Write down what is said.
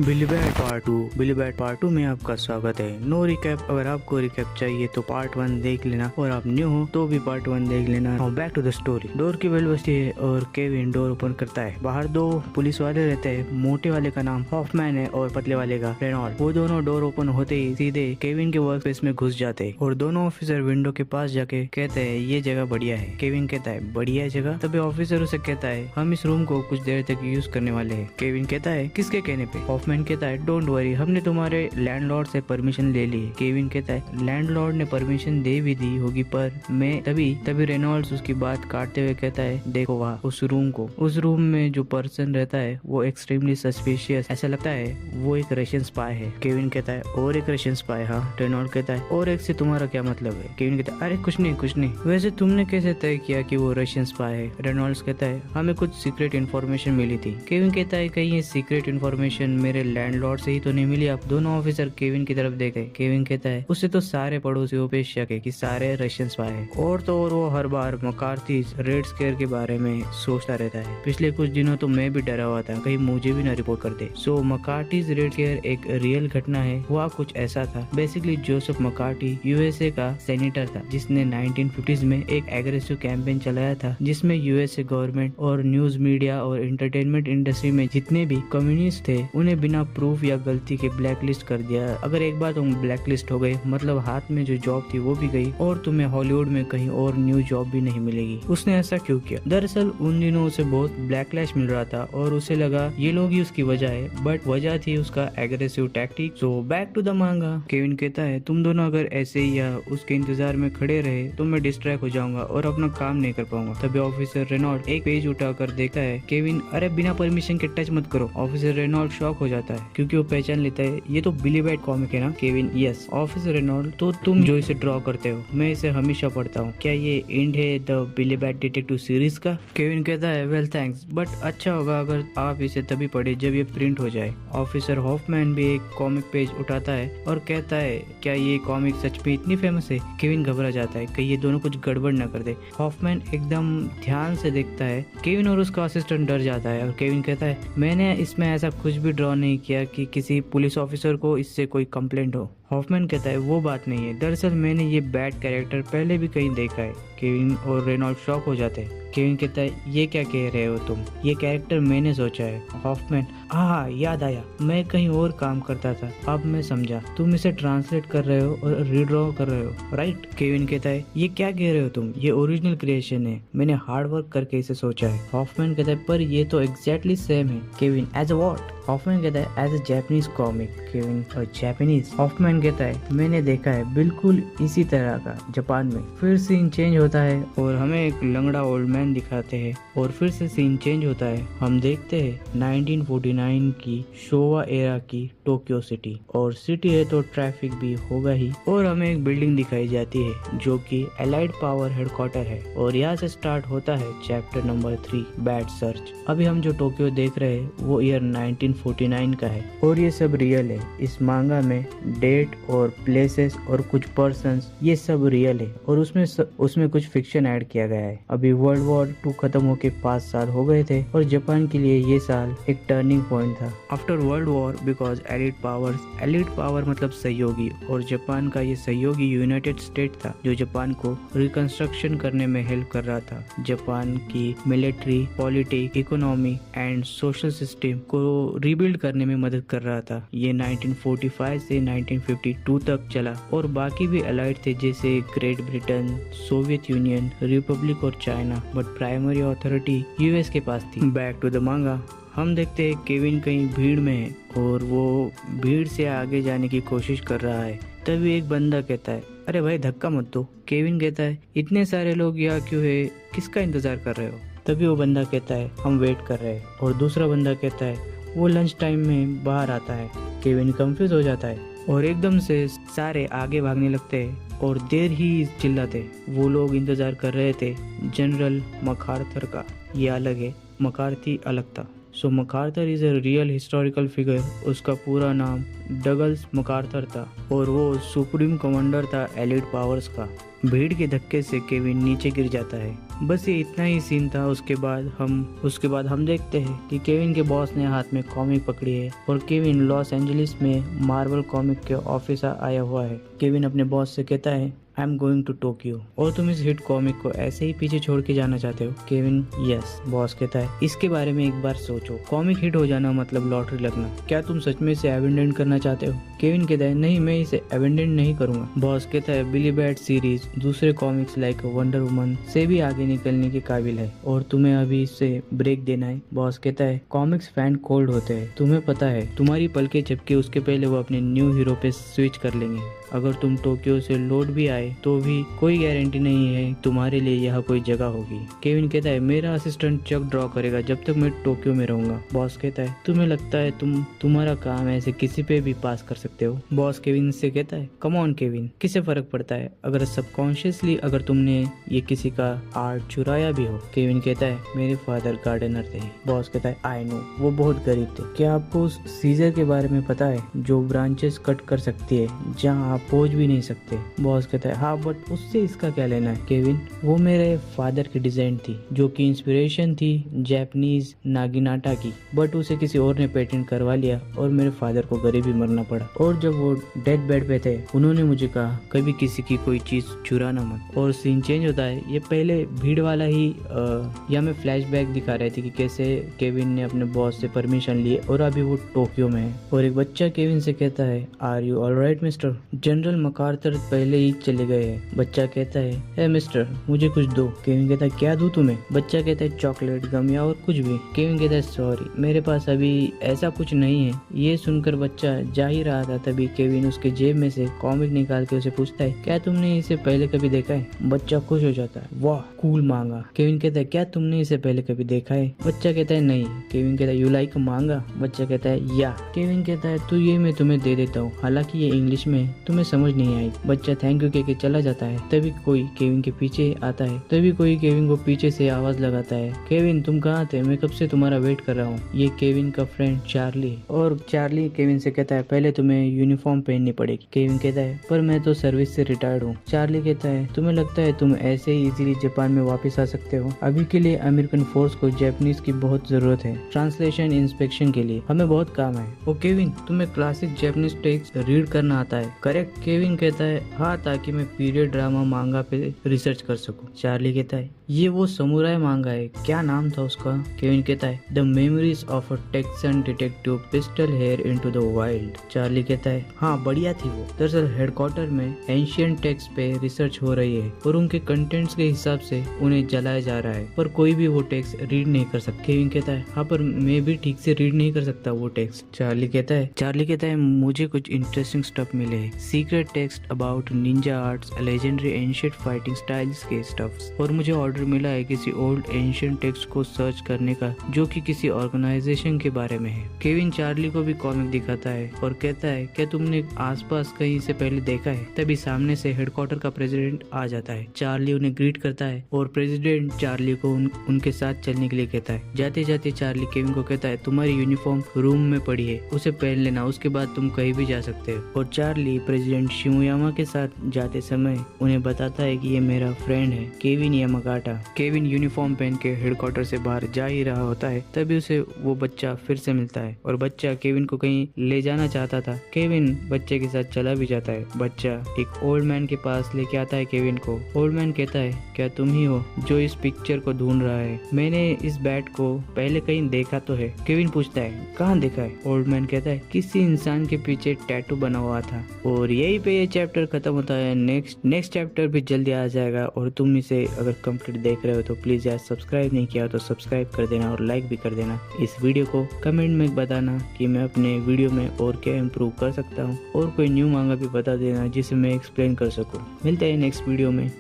बिली bat part 2 में आपका स्वागत है। नो रिकैप, अगर आपको रिकैप चाहिए तो पार्ट 1 देख लेना और आप न्यू हो तो भी पार्ट 1 देख लेना। और back to the story. Door की बेल बजती है और केविन डोर ओपन करता है। बाहर दो पुलिस वाले रहते हैं। मोटे वाले का नाम हॉफमैन है और पतले वाले का रेनॉल्ड। वो दोनों डोर ओपन होते ही सीधे केविन के वर्क प्लेस में घुस जाते हैं और दोनों ऑफिसर विंडो के पास जाके कहते हैं ये जगह बढ़िया है। केविन कहता है बढ़िया जगह। तभी ऑफिसर उसे कहता है हम इस रूम को कुछ देर तक यूज करने वाले हैं। केविन कहता है किसके कहने पे? हॉफमैन कहता है डोंट वरी, हमने तुम्हारे लैंडलॉर्ड से परमिशन ले ली है। केविन कहता है लैंडलॉर्ड ने परमिशन दे भी दी होगी पर मैं तभी रेनॉल्ड्स उसकी बात काटते हुए कहता है देखो वहाँ उस रूम में जो पर्सन रहता है वो एक्सट्रीमली सस्पिशियस, ऐसा लगता है वो एक रशियन स्पाई है। केविन कहता है और एक रशियन स्पाई? हाँ। रेनॉल्ड कहता है और एक से तुम्हारा क्या मतलब है? केविन कहता है अरे कुछ नहीं। वैसे तुमने कैसे तय किया कि वो रशियन स्पाई है? रेनॉल्ड्स कहता है हमें कुछ सीक्रेट इन्फॉर्मेशन मिली थी। केविन कहता है कहीं ये सीक्रेट इन्फॉर्मेशन मेरे लैंडलॉर्ड से ही तो नहीं मिली? आप दोनों ऑफिसर केविन की तरफ देखे। केविन कहता है उससे तो सारे पड़ोसियों पे शक है कि सारे रशियन स्पाई है। और तो और वो हर बार मकार्थी रेड स्केयर के बारे में सोचता रहता है। पिछले कुछ दिनों तो मैं भी डरा हुआ था कहीं मुझे भी ना रिपोर्ट कर दे। सो मकार्थीज रेड स्केयर एक रियल घटना है। हुआ कुछ ऐसा था। बेसिकली जोसेफ मकार्थी यूएसए का सेनेटर था जिसने 1950s में एक एग्रेसिव कैंपेन चलाया था जिसमें यूएसए गवर्नमेंट और न्यूज मीडिया और एंटरटेनमेंट इंडस्ट्री में जितने भी कम्युनिस्ट थे उन्हें बिना प्रूफ या गलती के ब्लैक लिस्ट कर दिया। अगर एक बार तुम ब्लैक लिस्ट हो गए मतलब हाथ में जो जॉब थी वो भी गई और तुम्हें हॉलीवुड में कहीं और न्यू जॉब भी नहीं मिलेगी। उसने ऐसा क्यों किया? दरअसल उन दिनों उसे बहुत ब्लैकलैश मिल रहा था और उसे लगा ये लोग ही उसकी वजह है, बट वजह थी उसका aggressive tactic. So back to the manga. Kevin कहता है तुम दोनों अगर ऐसे ही या उसके इंतजार में खड़े रहे तो मैं डिस्ट्रैक्ट हो जाऊंगा और अपना काम नहीं कर पाऊंगा। तभी ऑफिसर रेनॉल्ड एक पेज उठाकर देखता है। केविन अरे बिना परमिशन के टच मत करो। ऑफिसर रेनॉल्ड शॉक हो जाता है क्योंकि वो पहचान लेता है ये तो बिली बैट कॉमिक है ना। Kevin yes. ऑफिसर रेनॉल्ड तो तुम जो इसे ड्रॉ करते हो मैं इसे हमेशा पढ़ता हूँ, क्या ये एंड है the Billy Bat detective series का? केविन कहता है वेल थैंक्स, बट अच्छा होगा अगर आप इसे तभी पढ़े जब ये प्रिंट हो जाए। ऑफिसर हॉफमैन भी एक कॉमिक पेज उठाता है और कहता है क्या ये कॉमिक सच में इतनी फेमस है? केविन घबरा जाता है कहीं ये दोनों कुछ गड़बड़ न कर दे। हॉफमैन एकदम ध्यान से देखता है। केविन और उसका असिस्टेंट डर जाता है और केविन कहता है मैंने इसमें ऐसा कुछ भी ड्रॉ नहीं किया कि किसी पुलिस ऑफिसर को इससे कोई कंप्लेंट हो। हॉफमैन कहता है वो बात नहीं है, दरअसल मैंने ये बैड कैरेक्टर पहले भी कहीं देखा है। केविन और रेनॉल्ड शॉक हो जाते हैं। केविन कहता है ये क्या कह रहे हो तुम? ये कैरेक्टर मैंने सोचा है। हॉफमैन याद आया, मैं कहीं और काम करता था, अब मैं समझा, तुम इसे ट्रांसलेट कर रहे हो और रीड्रॉ कर रहे हो राइट? केविन कहता है ये क्या कह रहे हो तुम? ये ओरिजिनल क्रिएशन है, मैंने हार्ड वर्क करके इसे सोचा है। हॉफमैन कहता है पर ये तो एग्जैक्टली सेम है। Kevin as a what? Hoffman कहता है as a Japanese comic. Kevin Japanese? Hoffman कहता है मैंने देखा है बिल्कुल इसी तरह का जापान में। फिर सीन चेंज होता है और हमें एक लंगड़ा ओल्ड मैन दिखाते हैं और फिर से सीन चेंज होता है। हम देखते हैं 1949 की शोवा एरा की टोक्यो सिटी, और सिटी है तो ट्रैफिक भी होगा ही। और हमें एक बिल्डिंग दिखाई जाती है जो कि एलाइड पावर हेडक्वार्टर है और यहाँ से स्टार्ट होता है चैप्टर नंबर 3 बैड सर्च। अभी हम जो टोक्यो देख रहे हैं वो ईयर 1949 का है और ये सब रियल है। इस मांगा में डेट और प्लेसेस और कुछ पर्सन्स ये सब रियल है और उसमें कुछ फिक्शन ऐड किया गया है। अभी वर्ल्ड वॉर 2 खत्म होके 5 साल हो गए थे और जापान के लिए ये साल एक टर्निंग पॉइंट था। After world war because elite power मतलब सहयोगी, और जापान का ये सहयोगी यूनाइटेड स्टेट था जो जापान को रिकंस्ट्रक्शन करने में हेल्प कर रहा था। जापान की military, politic, economy and social system को रीबिल्ड करने में मदद कर रहा था। ये 1945 से 1952 तक चला और बाकी भी अलाइड थे जैसे great Britain, Soviet Union, republic और China, but primary authority US के पास थी। बैक टू द मांगा। हम देखते हैं केविन कहीं भीड़ में है और वो भीड़ से आगे जाने की कोशिश कर रहा है। तभी एक बंदा कहता है अरे भाई धक्का मत दो। केविन कहता है इतने सारे लोग यहाँ क्यों है, किसका इंतजार कर रहे हो? तभी वो बंदा कहता है हम वेट कर रहे हैं, और दूसरा बंदा कहता है वो लंच टाइम में बाहर आता है। केविन कंफ्यूज हो जाता है और एकदम से सारे आगे भागने लगते हैं और देर ही चिल्लाते। वो लोग इंतजार कर रहे थे जनरल मकार्थर का, ये अलग है, मकार्थी अलग था। So MacArthur is a real historical figure. उसका पूरा नाम डगलस मकार्थर था और वो सुप्रीम कमांडर था एलिट पावर्स का। भीड़ के धक्के से केविन नीचे गिर जाता है। बस ये इतना ही सीन था। उसके बाद हम देखते हैं कि केविन के बॉस ने हाथ में कॉमिक पकड़ी है और केविन लॉस एंजलिस में मार्वल कॉमिक के ऑफिस आया हुआ है। केविन अपने बॉस से कहता है I am going to Tokyo. और तुम इस हिट कॉमिक को ऐसे ही पीछे छोड़ के जाना चाहते हो? Kevin yes. बॉस कहता है इसके बारे में एक बार सोचो, कॉमिक हिट हो जाना मतलब लॉटरी लगना। क्या तुम सच में इसे एबेंडन करना चाहते हो? केविन कहता है नहीं, मैं इसे एबेंडन नहीं करूंगा। बॉस कहता है बिली बैट सीरीज दूसरे कॉमिक्स लाइक वंडर वुमन से भी आगे निकलने के काबिल है और तुम्हें अभी इसे ब्रेक देना है। बॉस कहता है कॉमिक्स फैन कोल्ड होते हैं, तुम्हें पता है तुम्हारी पलकें झपके उसके पहले वो अपने न्यू हीरो पे स्विच कर लेंगे। अगर तुम टोक्यो से लौट भी आए तो भी कोई गारंटी नहीं है तुम्हारे लिए यहाँ कोई जगह होगी। केविन कहता है मेरा असिस्टेंट चक ड्रॉ करेगा जब तक मैं टोक्यो में रहूंगा। बॉस कहता है तुम्हें लगता है तुम्हारा काम ऐसे किसी पे भी पास कर सकते हो? बॉस केविन से कहता है कम ऑन केविन, किसे फर्क पड़ता है अगर सबकॉन्शियसली अगर तुमने ये किसी का आर्ट चुराया भी हो? केविन कहता है मेरे फादर गार्डनर थे। बॉस कहता है आई नो, वो बहुत गरीब थे। क्या आपको उस सीजर के बारे में पता है जो ब्रांचेस कट कर सकती है जहाँ पहुंच भी नहीं सकते? बॉस कहता है हाँ, बट उससे इसका क्या लेना है? केविन वो मेरे फादर की डिजाइन थी जो कि इंस्पिरेशन थी जापानीज नागिनाटा की, बट उसे किसी और ने पेटेंट करवा लिया और मेरे फादर को गरीबी मरना पड़ा। और जब वो डेड बेड पे थे उन्होंने मुझे कहा कभी किसी की कोई चीज चुराना मत। और सीन चेंज होता है। ये पहले भीड़ वाला ही या में फ्लैशबैक दिखा रहे थे कि कैसे केविन ने अपने बॉस से परमिशन लिए और अभी वो टोक्यो में है। और एक बच्चा केविन से कहता है are you alright mister? General MacArthur पहले ही चले गए हैं। बच्चा कहता है हे मिस्टर मुझे कुछ दो। केविन कहता है क्या दूं तुम्हें? बच्चा कहता है चॉकलेट, गम या और कुछ भी। केविन कहता है सॉरी मेरे पास अभी ऐसा कुछ नहीं है। ये सुनकर बच्चा जा ही रहा था तभी केविन उसके जेब में से कॉमिक निकाल के उसे पूछता है क्या तुमने इसे पहले कभी देखा है? बच्चा खुश हो जाता है वाह कूल मांगा। केविन कहता है क्या तुमने इसे पहले कभी देखा है? बच्चा कहता है नहीं। केविन कहता है यू लाइक मांगा? बच्चा कहता है या। केविन कहता है तो ये मैं तुम्हें दे देता हूँ, हालांकि ये इंग्लिश में तुम्हें समझ नहीं आई। बच्चा थैंक यू कह के चला जाता है। तभी कोई केविन के पीछे आता है। तभी कोई केविन को पीछे से आवाज लगाता है केविन तुम कहाँ थे? मैं कब से तुम्हारा वेट कर रहा हूँ। ये केविन का फ्रेंड चार्ली। और चार्ली केविन से कहता है पहले तुम्हें यूनिफॉर्म पहननी पड़ेगी। केविन कहता है पर मैं तो सर्विस से रिटायर्ड हूँ। चार्ली कहता है तुम्हें लगता है तुम ऐसे ही इजीली जापान में वापस आ सकते हो? अभी के लिए अमेरिकन फोर्स को जापानीज की बहुत जरूरत है ट्रांसलेशन इंस्पेक्शन के लिए, हमें बहुत काम है। ओ केविन तुम्हें क्लासिक जापानीज टेक्स्ट रीड करना आता है करेक्ट? केविन कहता है हाँ, ताकि मैं पीरियड ड्रामा मांगा पे रिसर्च कर सकूं। चार्ली कहता है ये वो समुराई मांगा है, क्या नाम था उसका? केविन कहता है the memories of a Texan detective pistol hair into the wild. Charlie कहता है हाँ बढ़िया थी वो। दरअसल हेडक्वार्टर में एंशिएंट टेक्स्ट पे रिसर्च हो रही है और उनके कंटेंट्स के हिसाब से उन्हें जलाया जा रहा है, पर कोई भी वो टेक्स्ट रीड नहीं कर सकता। केविन कहता है हाँ पर मैं भी ठीक से रीड नहीं कर सकता वो टेक्स्ट। चार्ली कहता है मुझे कुछ इंटरेस्टिंग स्टफ मिले हैं, secret text about Ninja arts, legendary ancient fighting styles के स्टफ्स। और मुझे ऑर्डर मिला है किसी ओल्ड एंशिएंट टेक्स्ट को सर्च करने का जो कि किसी ऑर्गेनाइजेशन के बारे में है। केविन चार्ली को भी कॉमिक दिखाता है और कहता है क्या तुमने आसपास कहीं से पहले देखा है? तभी सामने से हेडक्वार्टर का प्रेसिडेंट आ जाता है। चार्ली उन्हें ग्रीट करता है और प्रेसिडेंट चार्ली को उनके साथ चलने के लिए कहता है। जाते जाते चार्ली केविन को कहता है तुम्हारी यूनिफॉर्म रूम में पड़ी है, उसे पहन लेना, उसके बाद तुम कहीं भी जा सकते हो। और चार्ली प्रेसिडेंट शिमुयामा के साथ जाते समय उन्हें बताता है कि ये मेरा फ्रेंड है केविन यामागाटा। केविन यूनिफॉर्म पहन के हेडक्वार्टर से बाहर जा ही रहा होता है तभी उसे वो बच्चा फिर से मिलता है और बच्चा केविन को कहीं ले जाना चाहता था। केविन बच्चे के साथ चला भी जाता है। बच्चा एक ओल्ड मैन के पास लेके आता है केविन को। ओल्ड मैन कहता है क्या तुम ही हो जो इस पिक्चर को ढूंढ रहा है? मैंने इस बैट को पहले कहीं देखा तो है। केविन पूछता है कहाँ देखा है? ओल्ड मैन कहता है किसी इंसान के पीछे टैटू बना हुआ था। और यही पे ये चैप्टर खत्म होता है। नेक्स्ट चैप्टर भी जल्दी आ जाएगा और तुम इसे अगर कंप्लीट देख रहे हो तो प्लीज यार सब्सक्राइब नहीं किया तो सब्सक्राइब कर देना और लाइक भी कर देना। इस वीडियो को कमेंट में बताना कि मैं अपने वीडियो में और क्या इम्प्रूव कर सकता हूँ और कोई न्यू मांगा भी बता देना जिसे मैं एक्सप्लेन कर सकूँ। मिलते हैं नेक्स्ट वीडियो में।